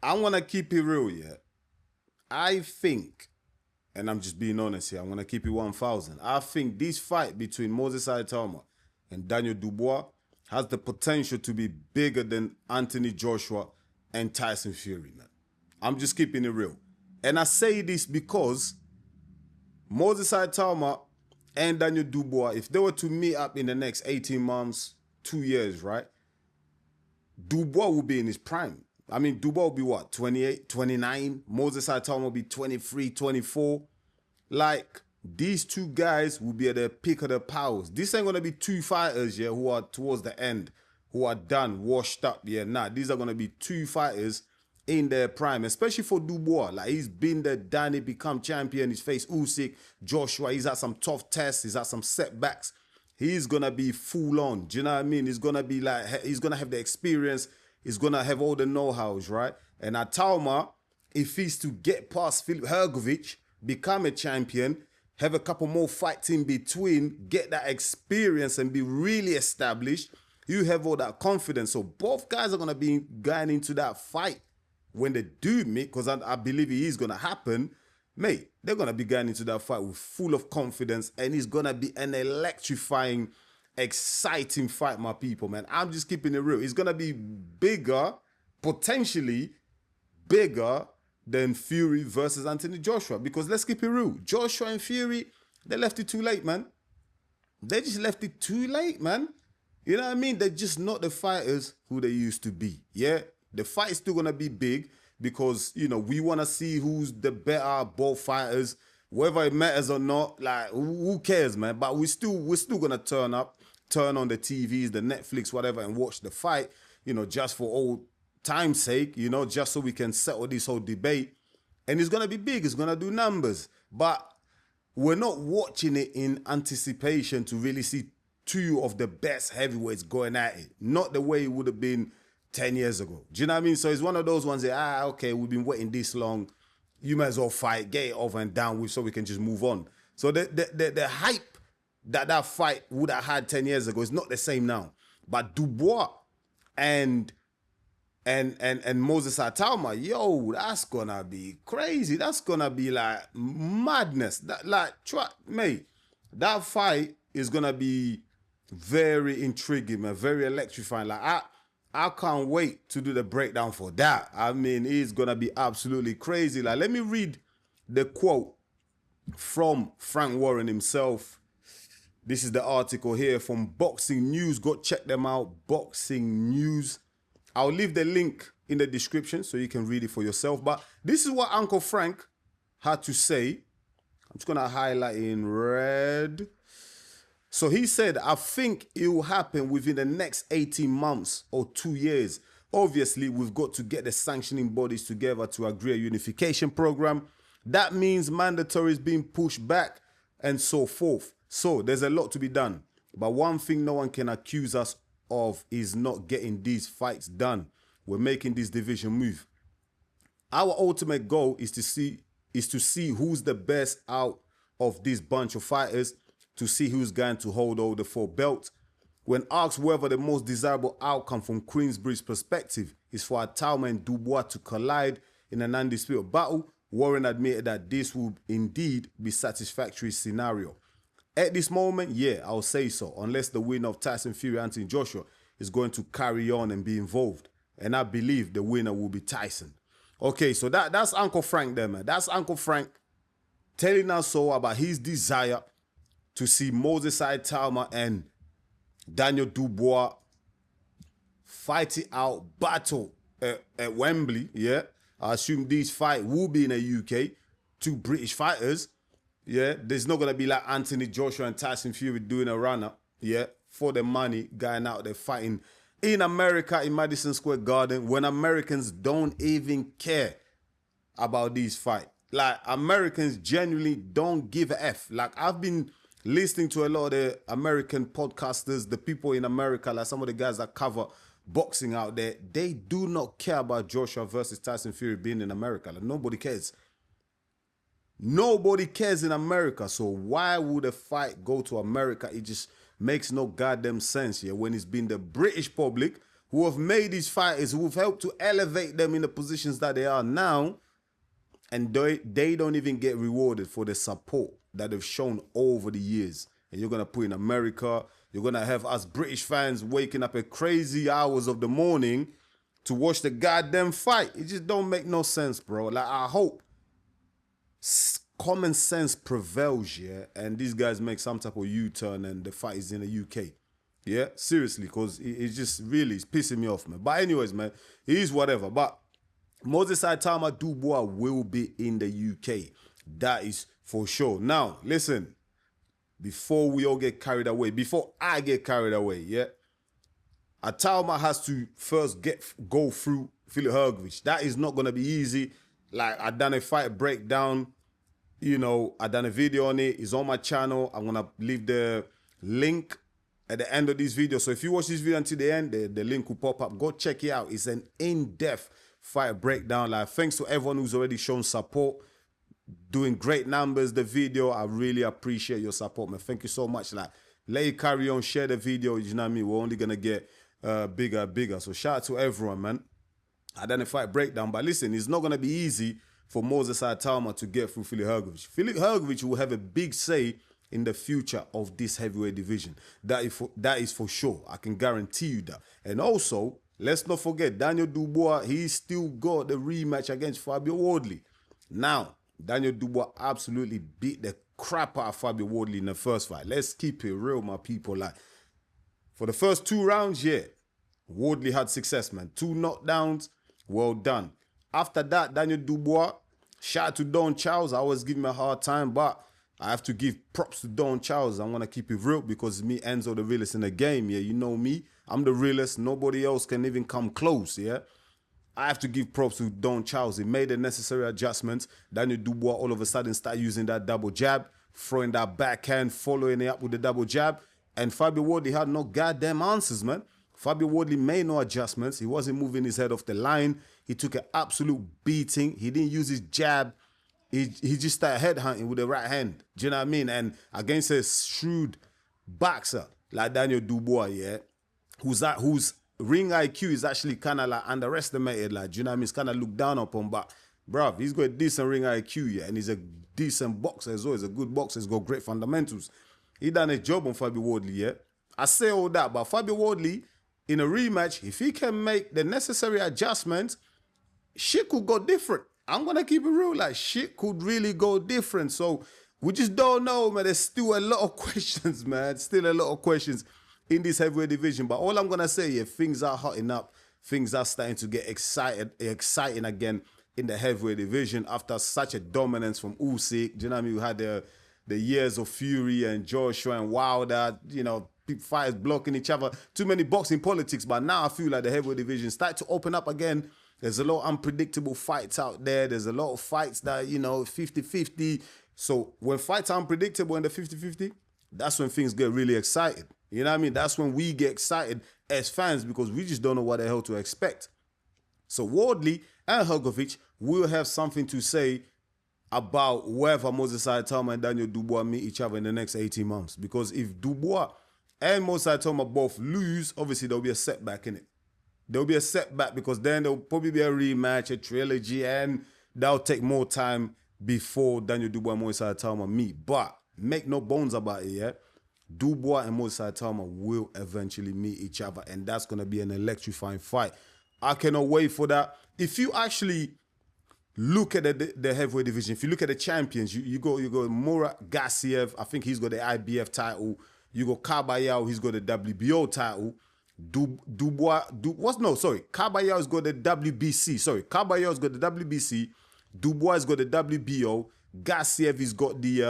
I'm gonna keep it real, yeah. I think, and I'm just being honest here, I'm gonna keep it 1,000. I think this fight between Moses Itauma and Daniel Dubois has the potential to be bigger than Anthony Joshua and Tyson Fury, man. I'm just keeping it real. And I say this because Moses Itauma and Daniel Dubois, if they were to meet up in the next 18 months, 2 years, right? Dubois will be in his prime. I mean, Dubois will be what, 28, 29? Moses Itauma will be 23, 24. Like, these two guys will be at the peak of their powers. This ain't going to be two fighters, yeah, who are towards the end, who are done, washed up, yeah. Nah, these are going to be two fighters in their prime, especially for Dubois. Like, he's been there, done it, become champion. He's faced Usyk, Joshua. He's had some tough tests. He's had some setbacks. He's going to be full on. Do you know what I mean? He's going to be like, he's going to have the experience. He's going to have all the know-hows, right? And Itauma, if he's to get past Filip Hrgović, become a champion, have a couple more fights in between, get that experience and be really established, you have all that confidence. So both guys are going to be going into that fight when they do meet, because I believe it is going to happen, mate, they're going to be going into that fight with full of confidence, and it's going to be an electrifying, exciting fight, my people, man. I'm just keeping it real. It's going to be bigger, potentially bigger than Fury versus Anthony Joshua, because let's keep it real. Joshua and Fury, they left it too late, man. They just left it too late, man. You know what I mean? They're just not the fighters who they used to be, yeah? The fight is still going to be big because, you know, we want to see who's the better both fighters, whether it matters or not. Like, who cares, man? But we're still going to turn on the TVs, the Netflix, whatever, and watch the fight, you know, just for old time's sake, you know, just so we can settle this whole debate. And it's going to be big. It's going to do numbers. But we're not watching it in anticipation to really see two of the best heavyweights going at it. Not the way it would have been 10 years ago. Do you know what I mean? So it's one of those ones that, okay, we've been waiting this long. You might as well fight, get it over and done with so we can just move on. So the hype that fight would have had 10 years ago is not the same now. But Dubois and Moses Itauma, yo, that's gonna be crazy. That's gonna be like madness. Mate, that fight is gonna be very intriguing, man, very electrifying. Like, I can't wait to do the breakdown for that. I mean, it's going to be absolutely crazy. Like, let me read the quote from Frank Warren himself. This is the article here from Boxing News. Go check them out, Boxing News. I'll leave the link in the description so you can read it for yourself. But this is what Uncle Frank had to say. I'm just going to highlight in red. So he said, I think it will happen within the next 18 months or 2 years. Obviously, we've got to get the sanctioning bodies together to agree a unification program. That means mandatories being pushed back and so forth. So there's a lot to be done. But one thing no one can accuse us of is not getting these fights done. We're making this division move. Our ultimate goal is to see who's the best out of this bunch of fighters, to see who's going to hold all the 4 belts. When asked whether the most desirable outcome from Queensberry's perspective is for Itauma and Dubois to collide in an undisputed battle, Warren admitted that this would indeed be a satisfactory scenario. At this moment, yeah, I'll say so, unless the winner of Tyson Fury Anthony Joshua is going to carry on and be involved. And I believe the winner will be Tyson. Okay, so that's Uncle Frank there, man. That's Uncle Frank telling us so about his desire to see Moses Itauma and Daniel Dubois fight it out, battle at Wembley, yeah? I assume these fights will be in the UK. 2 British fighters, yeah? There's not going to be like Anthony Joshua and Tyson Fury doing a run-up, yeah? For the money, going out there fighting in America, in Madison Square Garden, when Americans don't even care about these fights. Like, Americans genuinely don't give a F. Like, I've been listening to a lot of the American podcasters, the people in America, like some of the guys that cover boxing out there, they do not care about Joshua versus Tyson Fury being in America. Like, nobody cares. Nobody cares in America. So why would a fight go to America? It just makes no goddamn sense here when it's been the British public who have made these fighters, who have helped to elevate them in the positions that they are now, and they don't even get rewarded for the support that they've shown over the years. And you're going to put in America, you're going to have us British fans waking up at crazy hours of the morning to watch the goddamn fight. It just don't make no sense, bro. Like, I hope common sense prevails, yeah, and these guys make some type of U-turn and the fight is in the UK. Yeah, seriously, because it's just really, it's pissing me off, man. But anyways, man, it is whatever. But Moses Itauma Dubois will be in the UK. That is for sure. Now, listen, before we all get carried away, before I get carried away, yeah, Itauma has to first go through Philip Hrgović. That is not going to be easy. Like, I done a fight breakdown. You know, I done a video on it. It's on my channel. I'm going to leave the link at the end of this video. So if you watch this video until the end, the link will pop up. Go check it out. It's an in-depth fight breakdown. Like, thanks to everyone who's already shown support, doing great numbers, the video. I really appreciate your support, man. Thank you so much. Like, let it carry on, share the video. You know what I mean? We're only going to get bigger and bigger. So shout out to everyone, man. I done a fight breakdown. But listen, it's not going to be easy for Moses Itauma to get through Philip Hrgović. Philip Hrgović will have a big say in the future of this heavyweight division. That is for sure. I can guarantee you that. And also, let's not forget, Daniel Dubois, he's still got the rematch against Fabio Wardley. Now, Daniel Dubois absolutely beat the crap out of Fabio Wardley in the first fight. Let's keep it real, my people. Like, for the first 2 rounds, yeah, Wardley had success, man. 2 knockdowns, well done. After that, Daniel Dubois, shout out to Don Charles. I always give him a hard time, but I have to give props to Don Charles. I want to keep it real because me, Enzo, the realest in the game. Yeah, you know me. I'm the realest. Nobody else can even come close, yeah? I have to give props to Don Charles. He made the necessary adjustments. Daniel Dubois all of a sudden started using that double jab, throwing that backhand, following it up with the double jab. And Fabio Wardley had no goddamn answers, man. Fabio Wardley made no adjustments. He wasn't moving his head off the line. He took an absolute beating. He didn't use his jab. He just started headhunting with the right hand. Do you know what I mean? And against a shrewd boxer like Daniel Dubois, yeah, whose ring IQ is actually kind of like underestimated. Like, do you know what I mean? It's kind of looked down upon, but bruv, he's got a decent ring IQ, yeah, and he's a decent boxer as well. He's a good boxer. He's got great fundamentals. He done a job on Fabio Wardley, yeah. I say all that, but Fabio Wardley, in a rematch, if he can make the necessary adjustments, shit could go different. I'm going to keep it real. Like, shit could really go different. So we just don't know, man. There's still a lot of questions, man. Still a lot of questions in this heavyweight division. But all I'm going to say, yeah, things are hotting up. Things are starting to get exciting again in the heavyweight division after such a dominance from Usyk. Do you know what I mean? We had the years of Fury and Joshua and Wilder, you know, fighters blocking each other. Too many boxing politics. But now I feel like the heavyweight division started to open up again. There's a lot of unpredictable fights out there. There's a lot of fights that, you know, 50-50. So when fights are unpredictable in the 50-50, that's when things get really excited. You know what I mean? That's when we get excited as fans because we just don't know what the hell to expect. So Wardley and Hrgović will have something to say about whether Moses Itauma and Daniel Dubois meet each other in the next 18 months. Because if Dubois and Moses Itauma both lose, obviously there'll be a setback in it. There'll be a setback because then there'll probably be a rematch, a trilogy, and that'll take more time before Daniel Dubois and Moses Itauma meet. But make no bones about it, yeah? Dubois and Moses Itauma will eventually meet each other, and that's going to be an electrifying fight. I cannot wait for that. If you actually look at the heavyweight division, if you look at the champions, you go Murat Gassiev, I think he's got the IBF title. You go Kabayao, he's got the WBO title. Kabayao's got the WBC. Sorry, Kabayao's got the WBC. Dubois has got the WBO. Gassiev has got the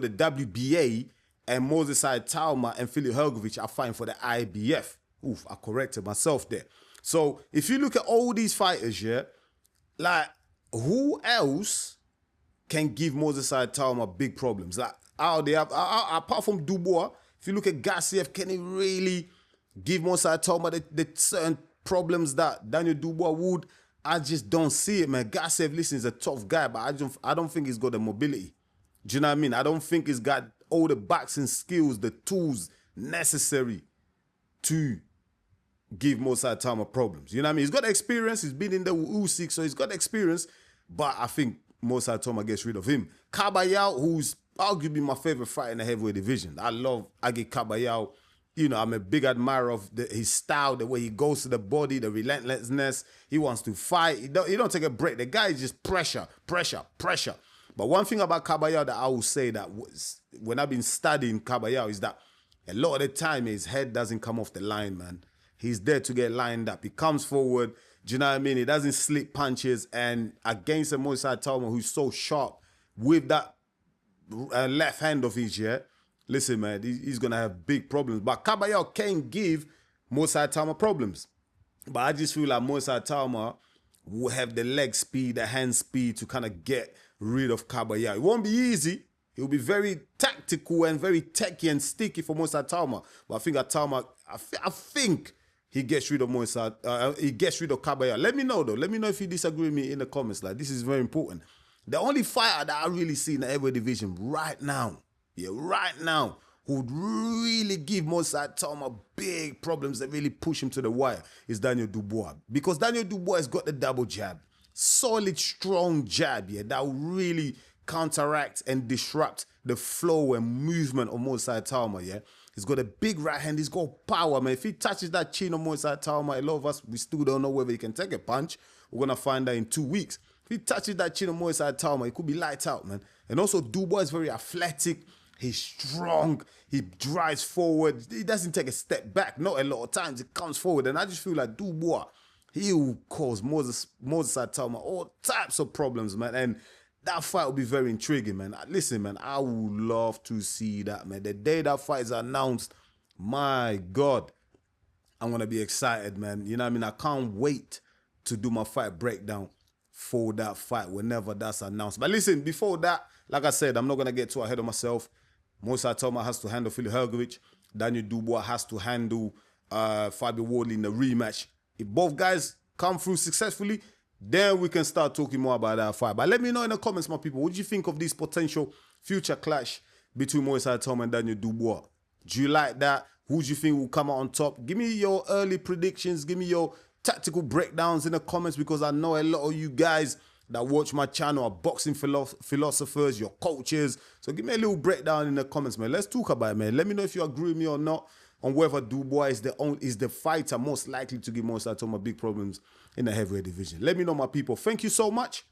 WBA, and Moses Itauma and Philip Hrgović are fighting for the IBF. Oof, I corrected myself there. So if you look at all these fighters, yeah, like who else can give Moses Itauma big problems? Like apart from Dubois. If you look at Gassiev, can he really give Moses Itauma the certain problems that Daniel Dubois would? I just don't see it, man. Gassiev, listen, is a tough guy, but I don't think he's got the mobility. Do you know what I mean? I don't think he's got all the boxing skills, the tools necessary to give Moses Itauma problems. You know what I mean? He's got experience. He's been in the Usyk, so he's got experience. But I think Moses Itauma gets rid of him. Kabayao, who's arguably my favorite fighter in the heavyweight division. I love Agi Kabayao. You know, I'm a big admirer of his style, the way he goes to the body, the relentlessness. He wants to fight. He don't take a break. The guy is just pressure, pressure, pressure. But one thing about Kabayao that I will say that when I've been studying Kabayao is that a lot of the time his head doesn't come off the line, man. He's there to get lined up. He comes forward. Do you know what I mean? He doesn't slip punches. And against a Moses Itauma who's so sharp with that left hand of his, yeah, listen, man, he's going to have big problems. But Kabayao can give Moses Itauma problems. But I just feel like Moses Itauma will have the leg speed, the hand speed to kind of get rid of Kabayao. It won't be easy. It will be very tactical and very techy and sticky for Moses Itauma. But I think Itauma, I think he gets rid of he gets rid of Kabayao. Let me know, though. Let me know if you disagree with me in the comments. Like, this is very important. The only fighter that I really see in the heavyweight division right now, who would really give Moses Itauma big problems that really push him to the wire is Daniel Dubois. Because Daniel Dubois has got the double jab. Solid, strong jab, yeah, that will really counteract and disrupt the flow and movement of Moses Itauma, yeah. He's got a big right hand. He's got power, man. If he touches that chin of Moses Itauma, a lot of us, we still don't know whether he can take a punch. We're going to find out in 2 weeks. If he touches that chin of Moses Itauma, he could be lights out, man. And also, Dubois is very athletic. He's strong. He drives forward. He doesn't take a step back. Not a lot of times. He comes forward. And I just feel like Dubois, he will cause Moses Itauma all types of problems, man. And that fight will be very intriguing, man. Listen, man, I would love to see that, man. The day that fight is announced, my God, I'm going to be excited, man. You know what I mean? I can't wait to do my fight breakdown for that fight whenever that's announced. But listen, before that, like I said, I'm not going to get too ahead of myself. Moses Itauma has to handle Philip Hergovich. Daniel Dubois has to handle Fabio Wardley in the rematch. If both guys come through successfully, then we can start talking more about that fight. But let me know in the comments, my people, what do you think of this potential future clash between Moses Itauma and Daniel Dubois? Do you like that? Who do you think will come out on top? Give me your early predictions. Give me your tactical breakdowns in the comments, because I know a lot of you guys that watch my channel are boxing philosophers, your coaches. So give me a little breakdown in the comments, man. Let's talk about it, man. Let me know if you agree with me or not on whether Dubois is the fighter most likely to give Moses Itauma big problems in the heavyweight division. Let me know, my people. Thank you so much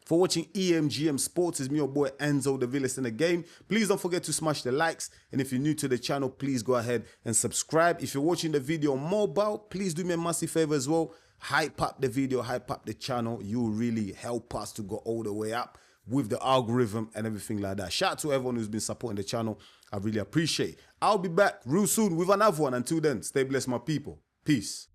for watching EMGM Sports. It's me, your boy Enzo, the realest in the game. Please don't forget to smash the likes. And if you're new to the channel, please go ahead and subscribe. If you're watching the video on mobile, please do me a massive favor as well. Hype up the video, hype up the channel. You will really help us to go all the way up with the algorithm and everything like that. Shout out to everyone who's been supporting the channel. I really appreciate it. I'll be back real soon with another one. Until then, stay blessed, my people. Peace.